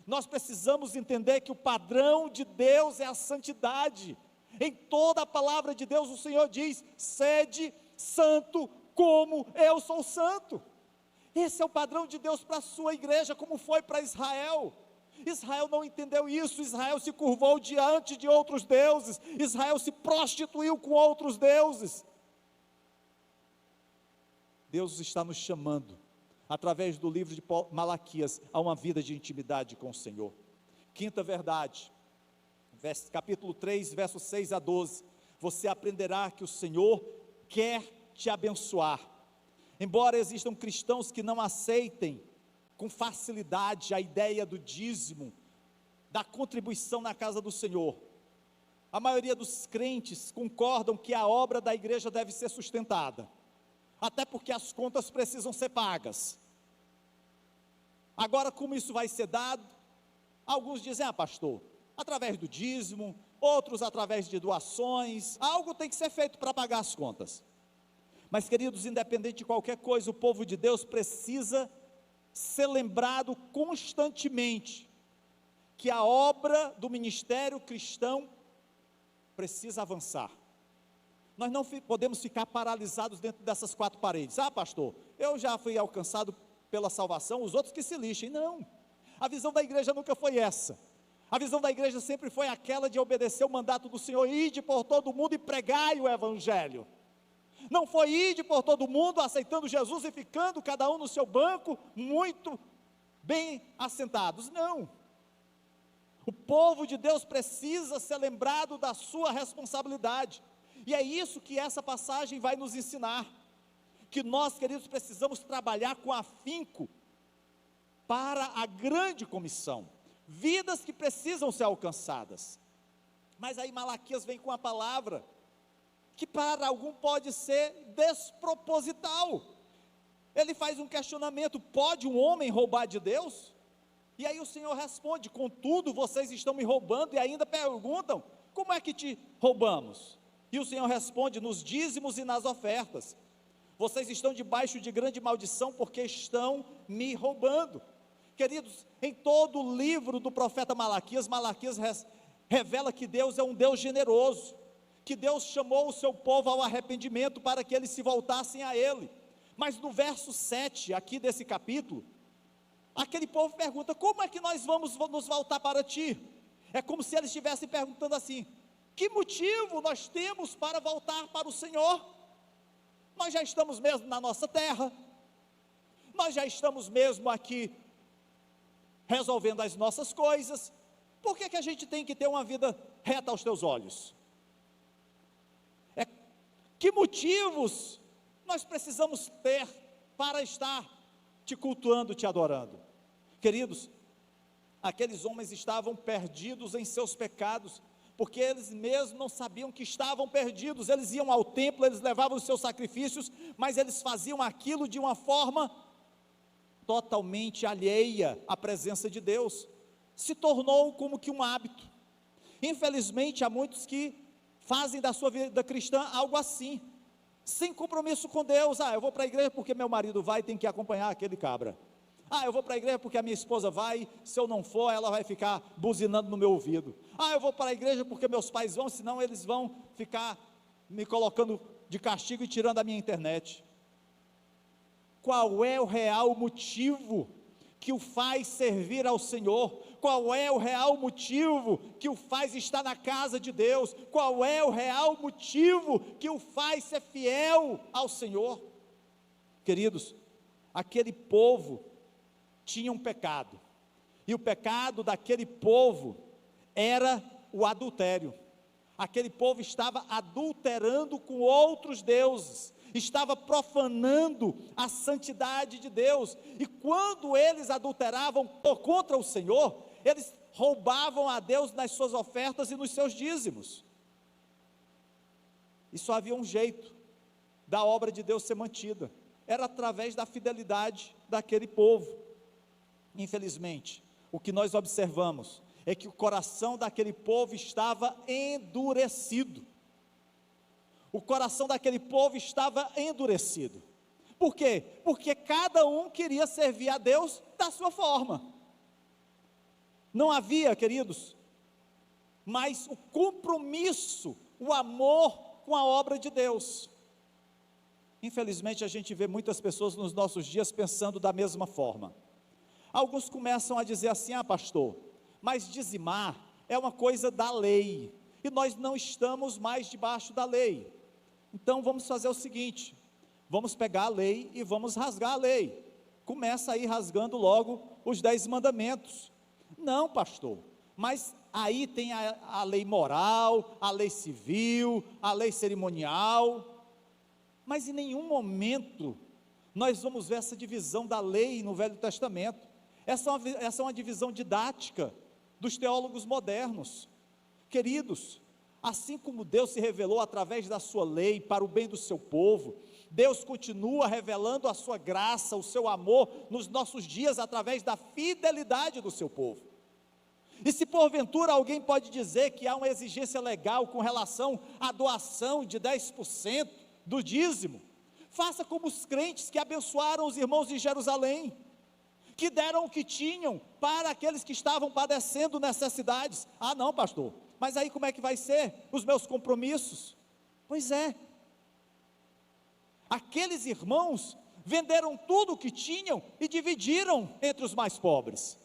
Nós precisamos entender que o padrão de Deus é a santidade. Em toda a palavra de Deus o Senhor diz: sede santo como eu sou santo. Esse é o padrão de Deus para a sua igreja, como foi para Israel. Israel não entendeu isso. Israel se curvou diante de outros deuses. Israel se prostituiu com outros deuses. Deus está nos chamando, através do livro de Malaquias, a uma vida de intimidade com o Senhor. Quinta verdade, capítulo 3, versos 6 a 12, você aprenderá que o Senhor quer te abençoar. Embora existam cristãos que não aceitem com facilidade a ideia do dízimo, da contribuição na casa do Senhor, a maioria dos crentes concordam que a obra da igreja deve ser sustentada, até porque as contas precisam ser pagas. Agora, como isso vai ser dado? Alguns dizem, pastor, através do dízimo, outros através de doações, algo tem que ser feito para pagar as contas. Mas, queridos, independente de qualquer coisa, o povo de Deus precisa ser lembrado constantemente que a obra do ministério cristão precisa avançar. Nós não podemos ficar paralisados dentro dessas quatro paredes. Pastor, eu já fui alcançado pela salvação, os outros que se lixem. Não, a visão da igreja nunca foi essa. A visão da igreja sempre foi aquela de obedecer o mandato do Senhor: ide por todo mundo e pregai o evangelho. Não foi ide por todo mundo aceitando Jesus e ficando cada um no seu banco muito bem assentados. Não, o povo de Deus precisa ser lembrado da sua responsabilidade, e é isso que essa passagem vai nos ensinar, que nós, queridos, precisamos trabalhar com afinco para a grande comissão, vidas que precisam ser alcançadas. Mas aí Malaquias vem com a palavra que para algum pode ser desproposital. Ele faz um questionamento: pode um homem roubar de Deus? E aí o Senhor responde: contudo vocês estão me roubando, e ainda perguntam, como é que te roubamos? E o Senhor responde: nos dízimos e nas ofertas. Vocês estão debaixo de grande maldição, porque estão me roubando. Queridos, em todo o livro do profeta Malaquias, Malaquias revela que Deus é um Deus generoso, que Deus chamou o seu povo ao arrependimento para que eles se voltassem a Ele. Mas no verso 7 aqui desse capítulo, aquele povo pergunta: como é que nós vamos nos voltar para Ti? É como se eles estivessem perguntando assim: que motivo nós temos para voltar para o Senhor? Nós já estamos mesmo na nossa terra, nós já estamos mesmo aqui resolvendo as nossas coisas, por que a gente tem que ter uma vida reta aos Teus olhos? Que motivos nós precisamos ter para estar Te cultuando, Te adorando? Queridos, aqueles homens estavam perdidos em seus pecados, porque eles mesmos não sabiam que estavam perdidos. Eles iam ao templo, eles levavam os seus sacrifícios, mas eles faziam aquilo de uma forma totalmente alheia à presença de Deus. Se tornou como que um hábito. Infelizmente, há muitos que fazem da sua vida cristã algo assim, sem compromisso com Deus. Eu vou para a igreja porque meu marido vai, tem que acompanhar aquele cabra. Eu vou para a igreja porque a minha esposa vai, se eu não for, ela vai ficar buzinando no meu ouvido. Eu vou para a igreja porque meus pais vão, senão eles vão ficar me colocando de castigo e tirando a minha internet. Qual é o real motivo que o faz servir ao Senhor? Qual é o real motivo que o faz estar na casa de Deus? Qual é o real motivo que o faz ser fiel ao Senhor? Queridos, aquele povo tinha um pecado, e o pecado daquele povo era o adultério. Aquele povo estava adulterando com outros deuses, estava profanando a santidade de Deus, e quando eles adulteravam contra o Senhor, eles roubavam a Deus nas suas ofertas e nos seus dízimos. E só havia um jeito da obra de Deus ser mantida, era através da fidelidade daquele povo. Infelizmente, o que nós observamos é que o coração daquele povo estava endurecido. O coração daquele povo estava endurecido. Por quê? Porque cada um queria servir a Deus da sua forma. Não havia, queridos, mas o compromisso, o amor com a obra de Deus. Infelizmente, a gente vê muitas pessoas nos nossos dias pensando da mesma forma. Alguns começam a dizer assim: pastor, mas dizimar é uma coisa da lei, e nós não estamos mais debaixo da lei. Então vamos fazer o seguinte, vamos pegar a lei e vamos rasgar a lei. Começa aí rasgando logo os 10 mandamentos. Não, pastor, mas aí tem a lei moral, a lei civil, a lei cerimonial. Mas em nenhum momento nós vamos ver essa divisão da lei no Velho Testamento. Essa é uma divisão didática dos teólogos modernos. Queridos, assim como Deus se revelou através da sua lei para o bem do seu povo, Deus continua revelando a sua graça, o seu amor nos nossos dias através da fidelidade do seu povo. E se porventura alguém pode dizer que há uma exigência legal com relação à doação de 10% do dízimo, faça como os crentes que abençoaram os irmãos de Jerusalém, que deram o que tinham para aqueles que estavam padecendo necessidades. Ah não, pastor, mas aí como é que vai ser os meus compromissos? Pois é, aqueles irmãos venderam tudo o que tinham e dividiram entre os mais pobres.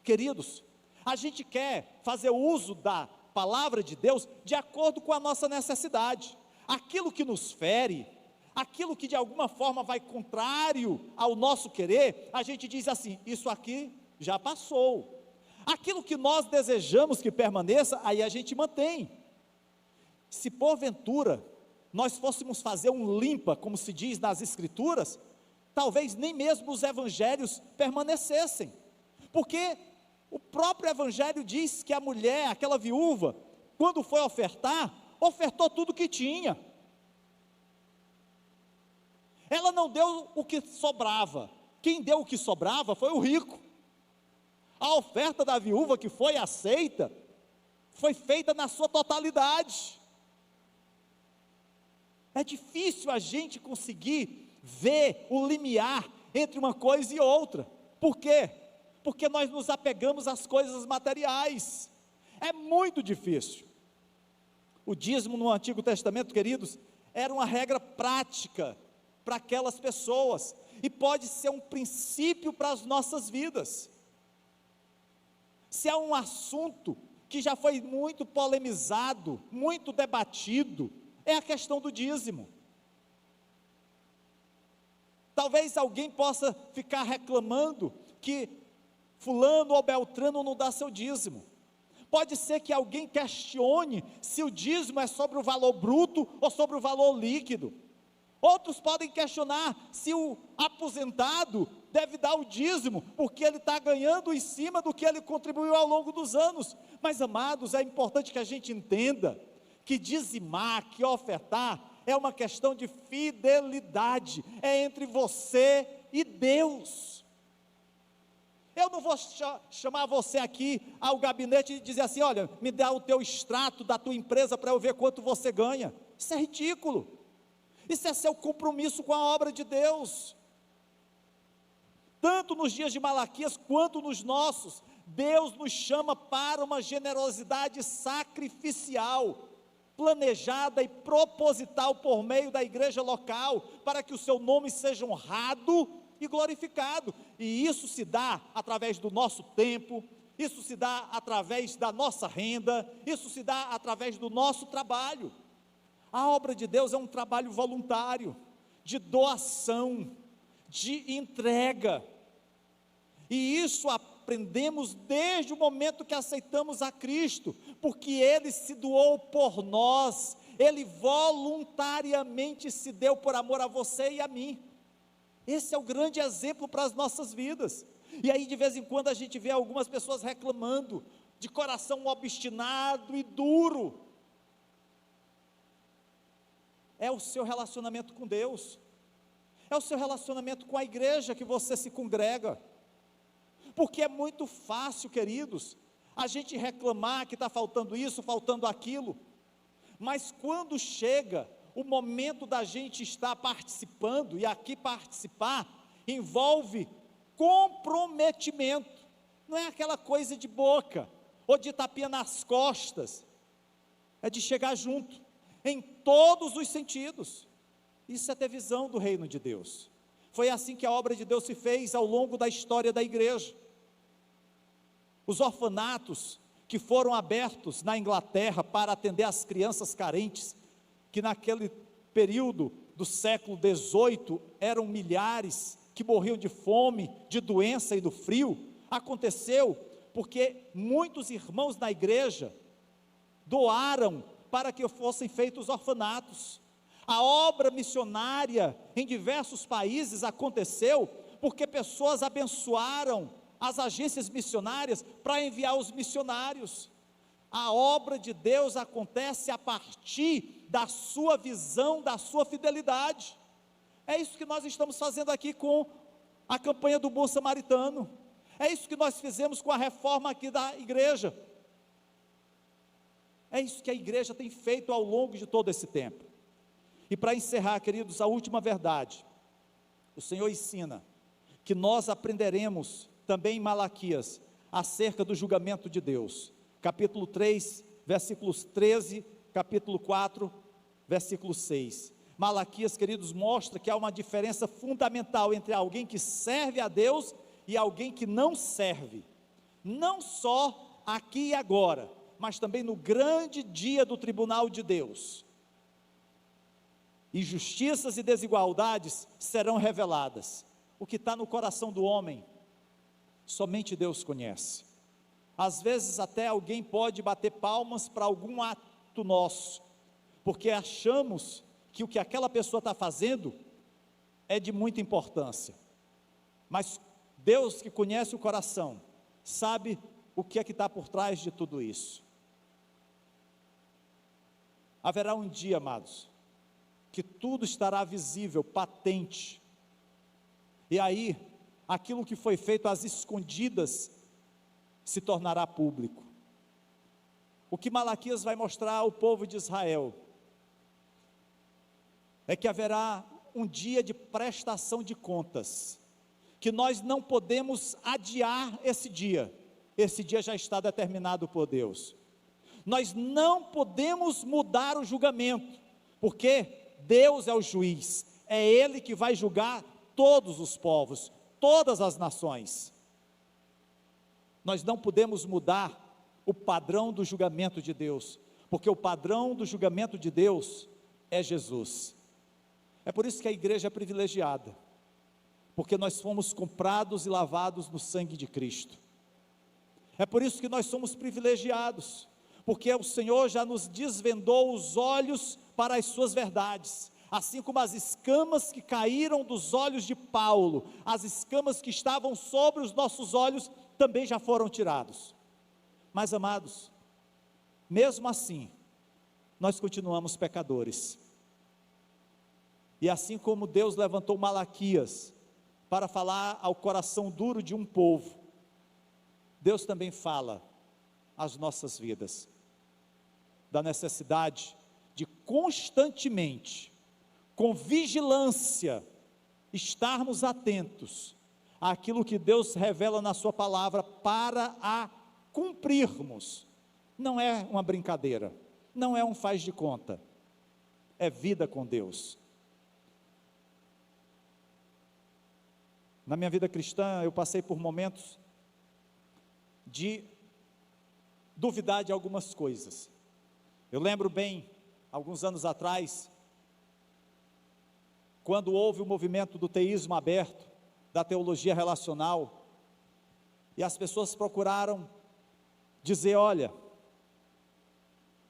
Queridos, a gente quer fazer uso da palavra de Deus de acordo com a nossa necessidade. Aquilo que nos fere, aquilo que de alguma forma vai contrário ao nosso querer, a gente diz assim, isso aqui já passou. Aquilo que nós desejamos que permaneça, aí a gente mantém. Se porventura nós fôssemos fazer um limpa, como se diz nas escrituras, talvez nem mesmo os evangelhos permanecessem, porque o próprio evangelho diz que a mulher, aquela viúva, quando foi ofertar, ofertou tudo que tinha. Ela não deu o que sobrava, quem deu o que sobrava foi o rico. A oferta da viúva que foi aceita, foi feita na sua totalidade. É difícil a gente conseguir ver o limiar entre uma coisa e outra. Por quê? Porque nós nos apegamos às coisas materiais. É muito difícil. O dízimo no Antigo Testamento, queridos, era uma regra prática para aquelas pessoas, e pode ser um princípio para as nossas vidas. Se é um assunto que já foi muito polemizado, muito debatido, é a questão do dízimo. Talvez alguém possa ficar reclamando que fulano ou beltrano não dá seu dízimo. Pode ser que alguém questione se o dízimo é sobre o valor bruto ou sobre o valor líquido. Outros podem questionar se o aposentado deve dar o dízimo, porque ele está ganhando em cima do que ele contribuiu ao longo dos anos. Mas, amados, é importante que a gente entenda que dizimar, que ofertar, é uma questão de fidelidade, é entre você e Deus. Eu não vou chamar você aqui ao gabinete e dizer assim, olha, me dá o teu extrato da tua empresa para eu ver quanto você ganha. Isso é ridículo. Isso é seu compromisso com a obra de Deus. Tanto nos dias de Malaquias, quanto nos nossos, Deus nos chama para uma generosidade sacrificial, planejada e proposital por meio da igreja local, para que o seu nome seja honrado e glorificado. E isso se dá através do nosso tempo, isso se dá através da nossa renda, isso se dá através do nosso trabalho. A obra de Deus é um trabalho voluntário, de doação, de entrega, e isso aprendemos desde o momento que aceitamos a Cristo, porque Ele se doou por nós, Ele voluntariamente se deu por amor a você e a mim. Esse é o grande exemplo para as nossas vidas. E aí de vez em quando a gente vê algumas pessoas reclamando, de coração obstinado e duro. É o seu relacionamento com Deus, é o seu relacionamento com a igreja que você se congrega, porque é muito fácil, queridos, a gente reclamar que está faltando isso, faltando aquilo, mas quando chega o momento da gente estar participando, e aqui participar envolve comprometimento, não é aquela coisa de boca, ou de tapinha nas costas, é de chegar junto, em todos os sentidos. Isso é ter visão do reino de Deus. Foi assim que a obra de Deus se fez ao longo da história da igreja. Os orfanatos que foram abertos na Inglaterra para atender as crianças carentes, que naquele período do século XVIII eram milhares que morriam de fome, de doença e do frio, aconteceu porque muitos irmãos da igreja doaram para que fossem feitos orfanatos. A obra missionária em diversos países aconteceu porque pessoas abençoaram as agências missionárias para enviar os missionários. A obra de Deus acontece a partir da sua visão, da sua fidelidade. É isso que nós estamos fazendo aqui com a campanha do Bom Samaritano. É isso que nós fizemos com a reforma aqui da igreja. É isso que a igreja tem feito ao longo de todo esse tempo. E para encerrar, queridos, a última verdade. O Senhor ensina que nós aprenderemos também em Malaquias acerca do julgamento de Deus. Capítulo 3, versículos 13, capítulo 4, versículo 6. Malaquias, queridos, mostra que há uma diferença fundamental entre alguém que serve a Deus e alguém que não serve. Não só aqui e agora, mas também no grande dia do tribunal de Deus. Injustiças e desigualdades serão reveladas. O que está no coração do homem, somente Deus conhece. Às vezes até alguém pode bater palmas para algum ato nosso, porque achamos que o que aquela pessoa está fazendo é de muita importância. Mas Deus, que conhece o coração, sabe o que é que está por trás de tudo isso. Haverá um dia, amados, que tudo estará visível, patente, e aí, aquilo que foi feito às escondidas, se tornará público. O que Malaquias vai mostrar ao povo de Israel, é que haverá um dia de prestação de contas, que nós não podemos adiar esse dia já está determinado por Deus. Nós não podemos mudar o julgamento, porque Deus é o juiz, é Ele que vai julgar todos os povos, todas as nações. Nós não podemos mudar o padrão do julgamento de Deus, porque o padrão do julgamento de Deus é Jesus. É por isso que a igreja é privilegiada, porque nós fomos comprados e lavados no sangue de Cristo. É por isso que nós somos privilegiados, porque o Senhor já nos desvendou os olhos para as suas verdades, assim como as escamas que caíram dos olhos de Paulo, as escamas que estavam sobre os nossos olhos, também já foram tirados. Mas amados, mesmo assim, nós continuamos pecadores, e assim como Deus levantou Malaquias, para falar ao coração duro de um povo, Deus também fala às nossas vidas, da necessidade de constantemente, com vigilância, estarmos atentos àquilo que Deus revela na sua palavra para a cumprirmos. Não é uma brincadeira, não é um faz de conta, é vida com Deus. Na minha vida cristã, eu passei por momentos de duvidar de algumas coisas. Eu lembro bem, alguns anos atrás, quando houve o movimento do teísmo aberto, da teologia relacional, e as pessoas procuraram dizer: olha,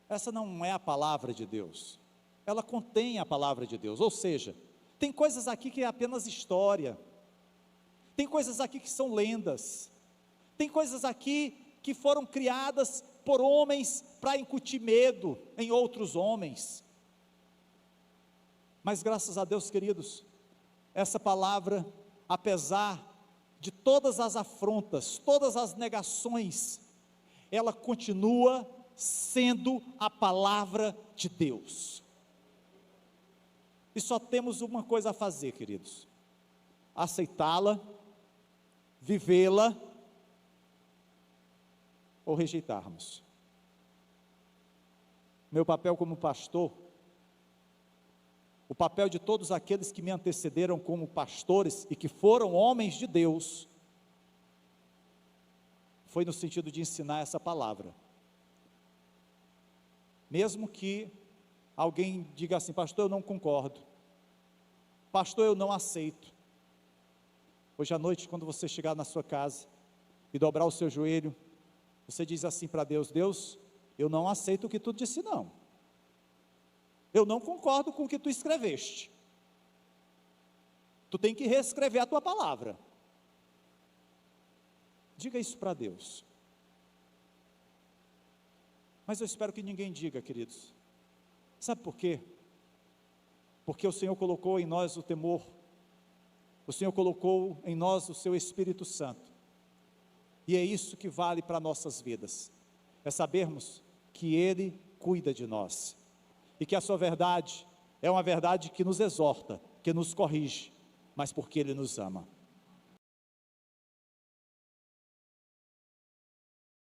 essa não é a palavra de Deus, ela contém a palavra de Deus, ou seja, tem coisas aqui que é apenas história, tem coisas aqui que são lendas, tem coisas aqui que foram criadas por homens para incutir medo em outros homens. Mas graças a Deus, queridos, essa palavra, apesar de todas as afrontas, todas as negações, ela continua sendo a palavra de Deus. E só temos uma coisa a fazer, queridos: aceitá-la, vivê-la, ou rejeitarmos. Meu papel como pastor, o papel de todos aqueles que me antecederam como pastores e que foram homens de Deus, foi no sentido de ensinar essa palavra. Mesmo que alguém diga assim: pastor, eu não concordo, pastor, eu não aceito. Hoje à noite, quando você chegar na sua casa e dobrar o seu joelho, você diz assim para Deus: Deus, eu não aceito o que tu disse não, eu não concordo com o que tu escreveste. Tu tem que reescrever a tua palavra. Diga isso para Deus. Mas eu espero que ninguém diga, queridos. Sabe por quê? Porque o Senhor colocou em nós o temor. O Senhor colocou em nós o seu Espírito Santo. E é isso que vale para nossas vidas. É sabermos que Ele cuida de nós. E que a sua verdade é uma verdade que nos exorta, que nos corrige, mas porque Ele nos ama.